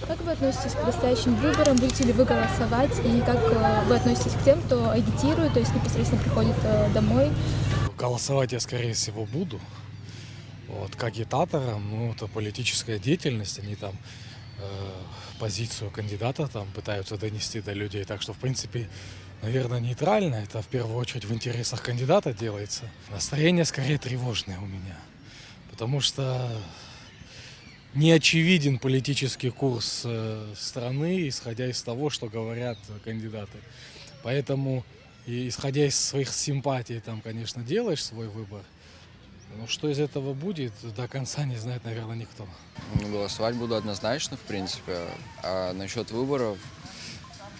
Как вы относитесь к предстоящим выборам? Будете ли вы голосовать? И как вы относитесь к тем, кто агитирует, то есть непосредственно приходит домой? Голосовать я, скорее всего, буду. Вот, к агитаторам, ну, это политическая деятельность, они там позицию кандидата там пытаются донести до людей. Так что, в принципе, наверное, нейтрально. Это в первую очередь в интересах кандидата делается. Настроение скорее тревожное у меня. Потому что не очевиден политический курс страны, исходя из того, что говорят кандидаты. Поэтому, исходя из своих симпатий, там, конечно, делаешь свой выбор. Но что из этого будет, до конца не знает, наверное, никто. Ну, голосовать буду однозначно, в принципе. А насчет выборов,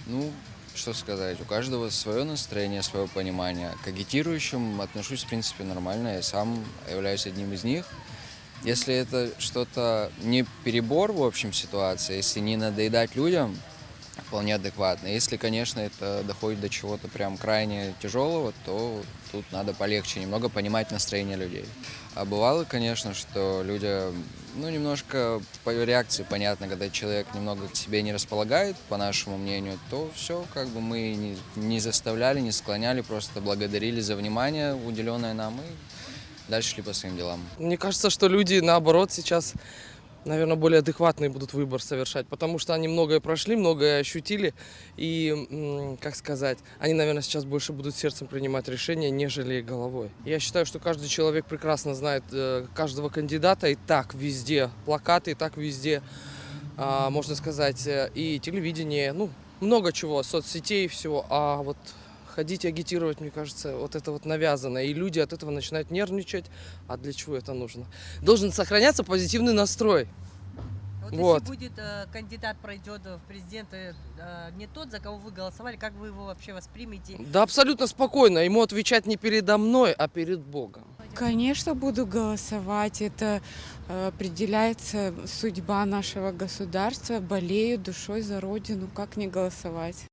ну, что сказать, у каждого свое настроение, свое понимание. К агитирующим отношусь, в принципе, нормально. Я сам являюсь одним из них. Если это что-то не перебор в общем ситуации, если не надоедать людям, вполне адекватно. Если, конечно, это доходит до чего-то прям крайне тяжелого, то тут надо полегче, немного понимать настроение людей. А бывало, конечно, что люди, ну, немножко по реакции понятно, когда человек немного к себе не располагает, по нашему мнению, то все, как бы мы не заставляли, не склоняли, просто благодарили за внимание, уделенное нам, и дальше шли по своим делам. Мне кажется, что люди, наоборот, сейчас, наверное, более адекватный будут выбор совершать, потому что они многое прошли, многое ощутили, и, как сказать, они, наверное, сейчас больше будут сердцем принимать решения, нежели головой. Я считаю, что каждый человек прекрасно знает каждого кандидата, и так везде плакаты, и так везде, можно сказать, и телевидение, ну, много чего, соцсетей, всего, а вот ходить и агитировать, мне кажется, вот это вот навязано, и люди от этого начинают нервничать. А для чего это нужно? Должен сохраняться позитивный настрой. Вот. Если будет кандидат пройдет в президенты не тот, за кого вы голосовали, как вы его вообще воспримете? Да абсолютно спокойно. Ему отвечать не передо мной, а перед Богом. Конечно, буду голосовать. Это определяется судьба нашего государства. Болею душой за родину. Как не голосовать?